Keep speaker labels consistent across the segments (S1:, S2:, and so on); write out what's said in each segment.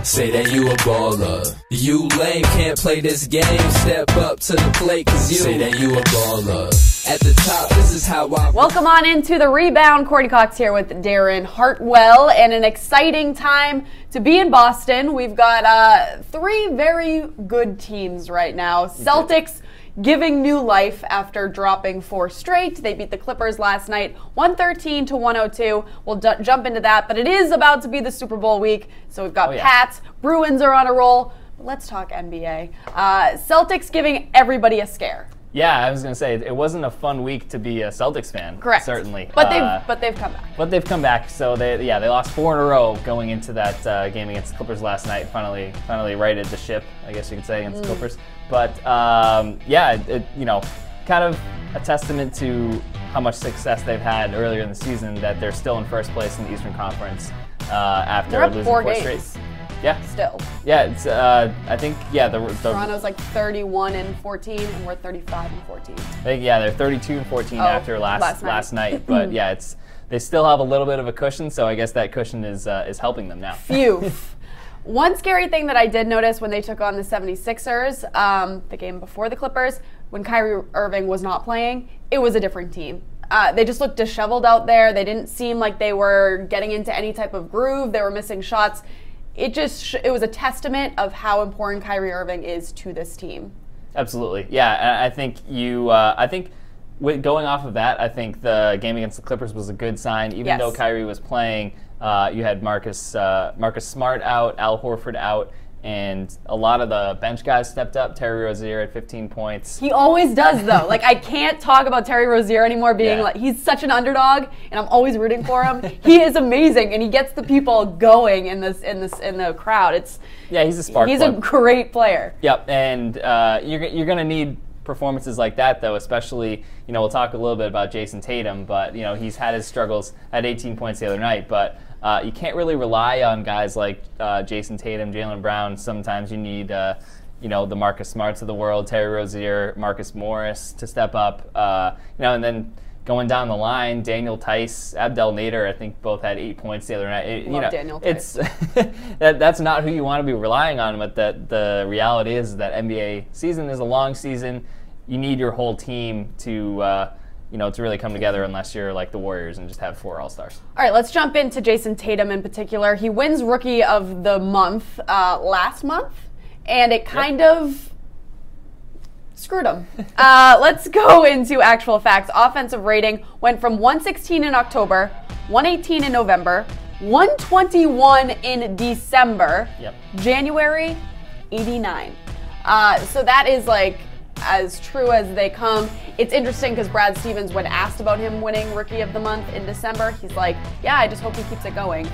S1: Say that you a baller. You lame, can't play this game. Step up to the plate, cause you say that you a baller. At the top, this is how I...
S2: Welcome on into the Rebound. Courtney Cox here with Darren Hartwell, and an exciting time to be in Boston. We've got three very good teams right now. Celtics giving new life after dropping 4 straight. They beat the Clippers last night, 113-102. We'll jump into that, but it is about to be the Super Bowl week, so we've got Pats, Bruins are on a roll. But let's talk NBA. Celtics giving everybody a scare.
S3: Yeah, I was going to say, it wasn't a fun week to be a Celtics fan.
S2: Correct.
S3: Certainly.
S2: But they've come back.
S3: But they've come back. So they lost 4 in a row going into that game against the Clippers last night. Finally righted the ship, I guess you could say, against the Clippers. But kind of a testament to how much success they've had earlier in the season, that they're still in first place in the Eastern Conference after losing 4 straight. Yeah. Still. Yeah, it's I think the
S2: Toronto's like 31-14 and we're 35-14.
S3: They're 32-14 after last night. But yeah, they still have a little bit of a cushion, so I guess that cushion is helping them now.
S2: Phew. One scary thing that I did notice when they took on the 76ers, the game before the Clippers, when Kyrie Irving was not playing, it was a different team. They just looked disheveled out there. They didn't seem like they were getting into any type of groove. They were missing shots. It was a testament of how important Kyrie Irving is to this team. Absolutely,
S3: yeah. I think going off of that, I think the game against the Clippers was a good sign. Even though Kyrie was playing, you had Marcus Smart out, Al Horford out, and a lot of the bench guys stepped up. Terry Rozier at 15 points.
S2: He always does, though. Like, I can't talk about Terry Rozier anymore being like, he's such an underdog, and I'm always rooting for him. He is amazing, and he gets the people going in the crowd.
S3: He's a spark
S2: plug. He's a great player.
S3: Yep, and you're going to need performances like that, though, especially, we'll talk a little bit about Jason Tatum, but, he's had his struggles, had 18 points the other night, but you can't really rely on guys like Jason Tatum, Jaylen Brown. Sometimes you need, the Marcus Smarts of the world, Terry Rozier, Marcus Morris to step up, and then going down the line, Daniel Tice, Abdel Nader, I think both had 8 points the other night.
S2: Daniel Tice.
S3: That's not who you want to be relying on, but the reality is that NBA season is a long season. You need your whole team to really come together, unless you're like the Warriors and just have 4 All-Stars.
S2: All right, let's jump into Jason Tatum in particular. He wins Rookie of the Month last month, and it kind of screwed him. Let's go into actual facts. Offensive rating went from 116 in October, 118 in November, 121 in December, January, 89. So that is like as true as they come. It's interesting because Brad Stevens, when asked about him winning Rookie of the Month in December, he's like, yeah, I just hope he keeps it going.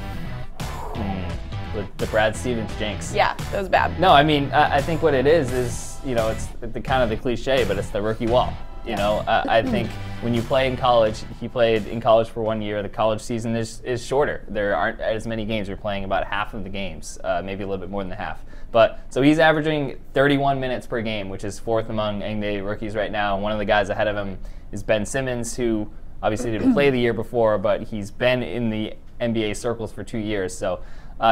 S3: The Brad Stevens jinx.
S2: Yeah, that was bad.
S3: No, I mean, I think what it is, it's the kind of the cliche, but it's the rookie wall. I think when you play in college, he played in college for 1 year. The college season is shorter. There aren't as many games. You're playing about half of the games, maybe a little bit more than half. But so he's averaging 31 minutes per game, which is 4th among NBA rookies right now. One of the guys ahead of him is Ben Simmons, who obviously didn't play the year before, but he's been in the NBA circles for 2 years. So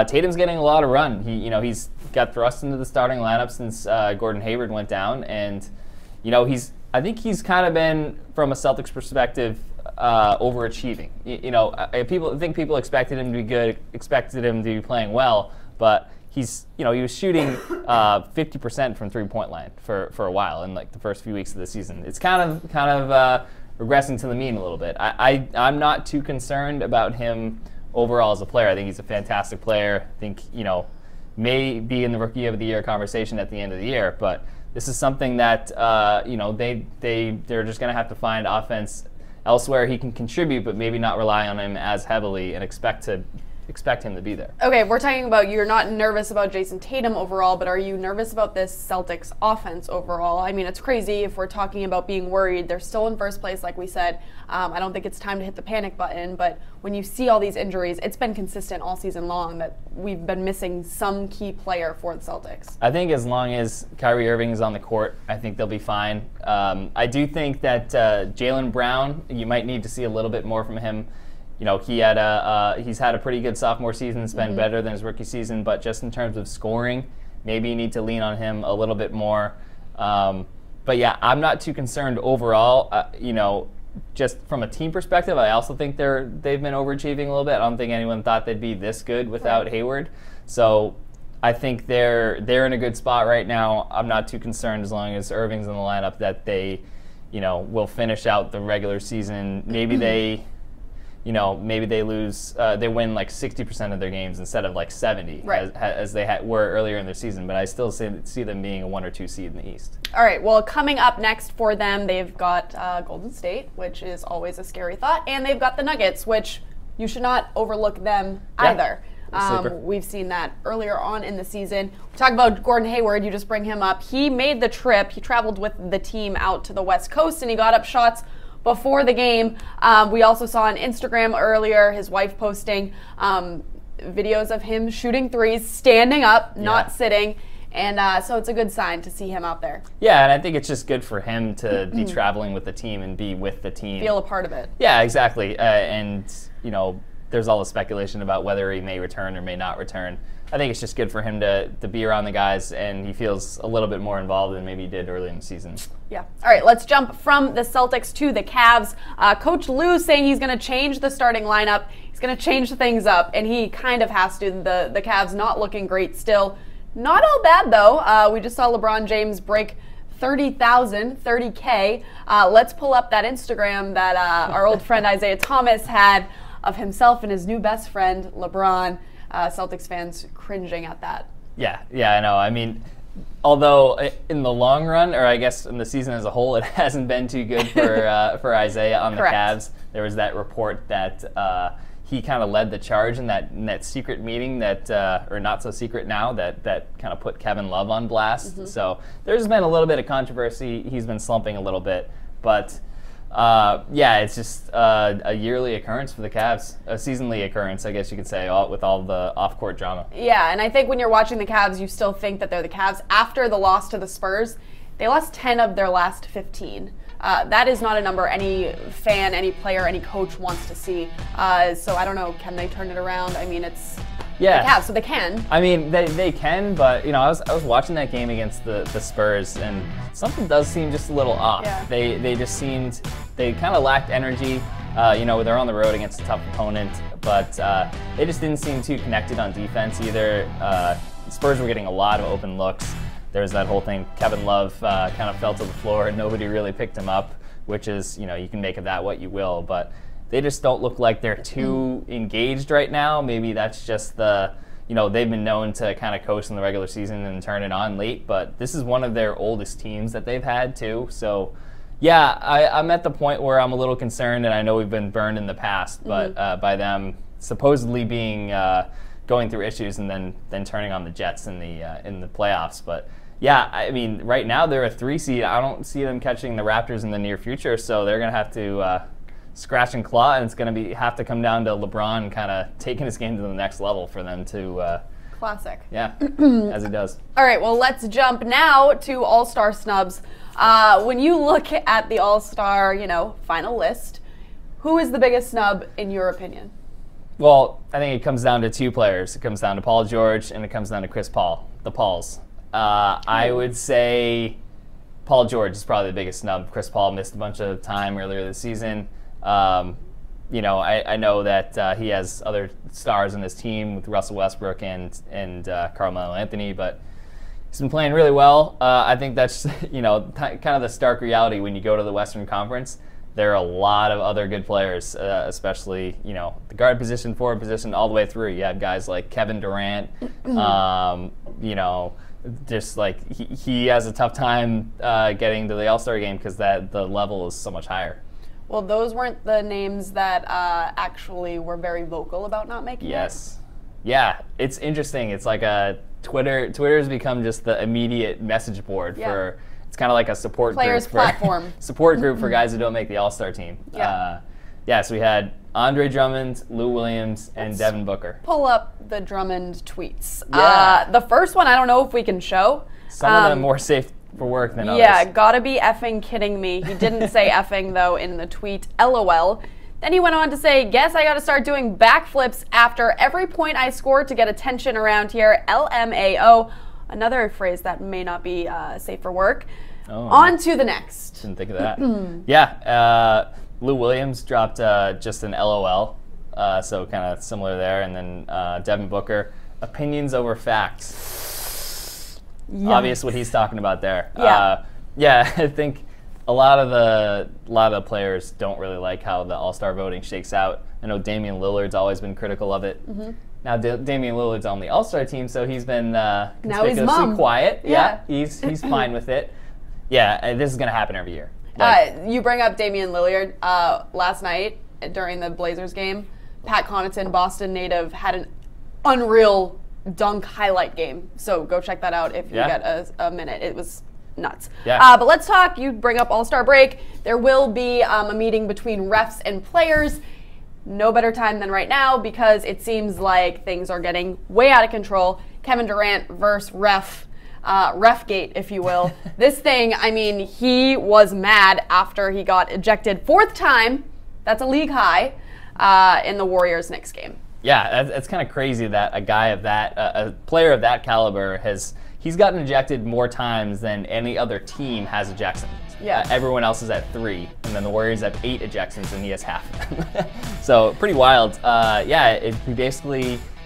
S3: Tatum's getting a lot of run. He's got thrust into the starting lineup since Gordon Hayward went down, and I think he's kind of been, from a Celtics perspective, overachieving. I think people expected him to be good, expected him to be playing well, but he was shooting 50% from 3-point line for a while in like the first few weeks of the season. It's kind of regressing to the mean a little bit. I'm not too concerned about him overall as a player. I think he's a fantastic player. I think may be in the Rookie of the Year conversation at the end of the year, but this is something that they're just going to have to find offense elsewhere he can contribute, but maybe not rely on him as heavily and expect him to be there.
S2: Okay, we're talking about you're not nervous about Jason Tatum overall, but are you nervous about this Celtics offense overall? I mean, it's crazy if we're talking about being worried. They're still in first place, like we said. I don't think it's time to hit the panic button, but when you see all these injuries, it's been consistent all season long that we've been missing some key player for the Celtics.
S3: I think as long as Kyrie Irving is on the court, I think they'll be fine. I do think that Jaylen Brown, you might need to see a little bit more from him he's had a pretty good sophomore season. It's been better than his rookie season, but just in terms of scoring, maybe you need to lean on him a little bit more. But yeah, I'm not too concerned overall. Just from a team perspective, I also think they've been overachieving a little bit. I don't think anyone thought they'd be this good without Hayward. So I think they're in a good spot right now. I'm not too concerned as long as Irving's in the lineup that they, will finish out the regular season. Maybe they lose, they win like 60% of their games instead of like 70, as they were earlier in their season. But I still see them being a 1 or 2 seed in the East.
S2: All right, well, coming up next for them, they've got Golden State, which is always a scary thought, and they've got the Nuggets, which you should not overlook them either. We've seen that earlier on in the season. We talk about Gordon Hayward, you just bring him up. He made the trip. He traveled with the team out to the West Coast, and he got up shots before the game. We also saw on Instagram earlier his wife posting videos of him shooting threes, standing up, not sitting. And so it's a good sign to see him out there. Yeah,
S3: and I think it's just good for him to be traveling with the team and be with the team.
S2: Feel a part of it.
S3: Yeah, exactly. There's all the speculation about whether he may return or may not return. I think it's just good for him to be around the guys, and he feels a little bit more involved than maybe he did early in the season.
S2: Yeah. All right, let's jump from the Celtics to the Cavs. Coach Lou saying he's going to change the starting lineup. He's going to change things up, and he kind of has to. The Cavs not looking great still. Not all bad, though. We just saw LeBron James break 30K. Let's pull up that Instagram that our old friend Isaiah Thomas had of himself and his new best friend, LeBron. Celtics fans cringing at that.
S3: Yeah, I know. I mean, although in the long run, or I guess in the season as a whole, it hasn't been too good for Isaiah on the Cavs. There was that report that he kind of led the charge in that secret meeting that, or not so secret now, that kind of put Kevin Love on blast. So there's been a little bit of controversy. He's been slumping a little bit, but it's just a yearly occurrence for the Cavs, a seasonally occurrence, I guess you could say, with all the off-court drama.
S2: Yeah, and I think when you're watching the Cavs, you still think that they're the Cavs. After the loss to the Spurs, they lost 10 of their last 15. That is not a number any fan, any player, any coach wants to see. So I don't know, can they turn it around? I mean, it's the Cavs, so they can.
S3: I mean, they can, but I was watching that game against the Spurs, and something does seem just a little off.
S2: Yeah.
S3: They kind of lacked energy. They're on the road against a tough opponent, but they just didn't seem too connected on defense either. Spurs were getting a lot of open looks. There's that whole thing. Kevin Love kind of fell to the floor and nobody really picked him up, which is, you can make of that what you will, but they just don't look like they're too engaged right now. Maybe that's just they've been known to kind of coast in the regular season and turn it on late, but this is one of their oldest teams that they've had too. So yeah, I'm at the point where I'm a little concerned, and I know we've been burned in the past, but by them supposedly being going through issues and then turning on the Jets in the playoffs. But yeah, I mean, right now they're a 3 seed. I don't see them catching the Raptors in the near future, so they're going to have to scratch and claw, and it's going to have to come down to LeBron kind of taking his game to the next level for them to
S2: classic.
S3: Yeah, as he does.
S2: All right, well, let's jump now to All-Star Snubs. When you look at the All-Star, final list, who is the biggest snub in your opinion?
S3: Well, I think it comes down to 2 players. It comes down to Paul George, and it comes down to Chris Paul, the Pauls. I would say Paul George is probably the biggest snub. Chris Paul missed a bunch of time earlier this season. I know that he has other stars in his team with Russell Westbrook and Carmelo Anthony, but he's been playing really well. I think that's kind of the stark reality when you go to the Western Conference. There are a lot of other good players, especially the guard position, forward position, all the way through. You have guys like Kevin Durant. Just like he has a tough time getting to the All-Star game because the level is so much higher.
S2: Well, those weren't the names that actually were very vocal about not making it.
S3: Yeah, it's interesting. It's like Twitter has become just the immediate message board for. It's kind of like a support
S2: players
S3: group
S2: platform.
S3: Support group for guys who don't make the All-Star team. So we had Andre Drummond, Lou Williams, and Devin Booker.
S2: Pull up the Drummond tweets. The first one, I don't know if we can show.
S3: Some of them more safe for work than others.
S2: Yeah, gotta be effing kidding me. He didn't say effing, though, in the tweet. LOL. Then he went on to say, guess I got to start doing backflips after every point I score to get attention around here. LMAO. Another phrase that may not be safe for work.
S3: Oh,
S2: on to the next.
S3: Didn't think of that. Yeah, Lou Williams dropped just an LOL, so kind of similar there. And then Devin Booker, opinions over facts.
S2: Yikes.
S3: Obvious what he's talking about there.
S2: Yeah.
S3: Yeah, I think a lot of the players don't really like how the All-Star voting shakes out. I know Damian Lillard's always been critical of it. Now Damian Lillard's on the All-Star team, so he's been conspicuously quiet. Yeah, he's fine with it. Yeah, this is gonna happen every year.
S2: You bring up Damian Lillard. Last night during the Blazers game, Pat Connaughton, Boston native, had an unreal dunk highlight game. So go check that out if you get a minute. It was nuts.
S3: Yeah.
S2: But let's talk. You bring up All-Star Break. There will be a meeting between refs and players. No better time than right now because it seems like things are getting way out of control. Kevin Durant versus Refgate, if you will. This thing, I mean, he was mad after he got ejected 4th time. That's a league high in the Warriors-Knicks game.
S3: Yeah, that's kind of crazy that a guy of that, a player of that caliber he's gotten ejected more times than any other team has ejections.
S2: Yeah.
S3: Everyone else is at 3, and then the Warriors have 8 ejections, and he has half of them. So pretty wild. Yeah,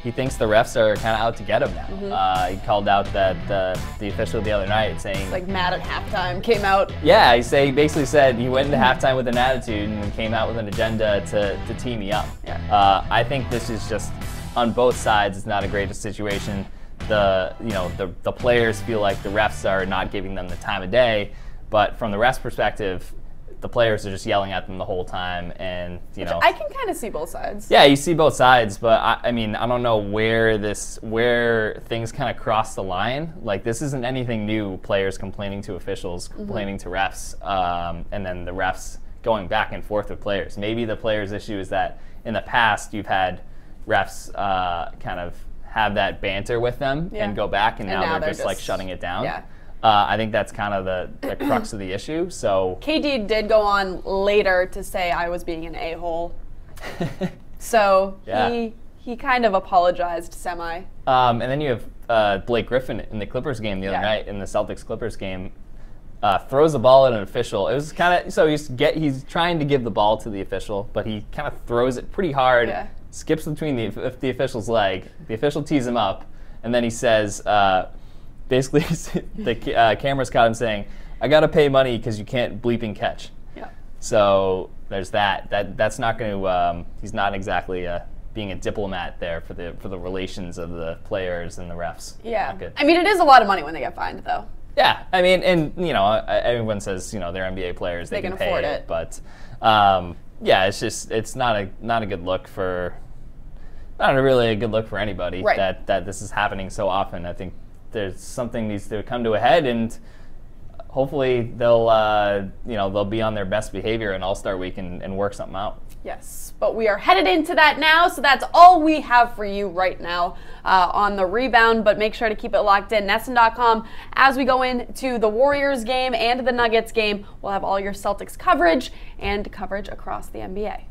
S3: he thinks the refs are kind of out to get him now. He called out the official the otother night saying,
S2: like mad at halftime, came out.
S3: Yeah, he basically said he went into halftime with an attitude and came out with an agenda to tee me up.
S2: Yeah.
S3: I think this is just on both sides. It's not a great situation. The players feel like the refs are not giving them the time of day, but from the refs' perspective, the players are just yelling at them the whole time, and
S2: I can kind of see both sides.
S3: Yeah, you see both sides, but I mean, I don't know where things kind of cross the line. Like, this isn't anything new. Players complaining to officials, complaining to refs, and then the refs going back and forth with players. Maybe the players' issue is that in the past you've had refs kind of have that banter with them and go back, and now they're just like shutting it down.
S2: Yeah.
S3: I think that's kind of the crux of the issue. So
S2: KD did go on later to say I was being an a-hole. So he kind of apologized semi.
S3: And then you have Blake Griffin in the Clippers game the other night, in the Celtics Clippers game, throws the ball at an official. It was kind of, so he's trying to give the ball to the official, but he kind of throws it pretty hard, skips between the official's leg. The official tees him up, and then he says, basically, the cameras caught him saying, "I gotta pay money because you can't bleeping catch."
S2: Yeah.
S3: So there's that. That's not going to. He's not exactly being a diplomat there for the relations of the players and the refs.
S2: Yeah. I mean, it is a lot of money when they get fined, though.
S3: Yeah. I mean, and everyone says they're NBA players, they can pay
S2: afford it,
S3: but yeah, it's not a good look for. Not really a good look for anybody that this is happening so often. I think there's something needs to come to a head, and hopefully they'll be on their best behavior in All-Star Week and work something out.
S2: Yes, but we are headed into that now, so that's all we have for you right now on the Rebound, but make sure to keep it locked in. NESN.com. As we go into the Warriors game and the Nuggets game, we'll have all your Celtics coverage and coverage across the NBA.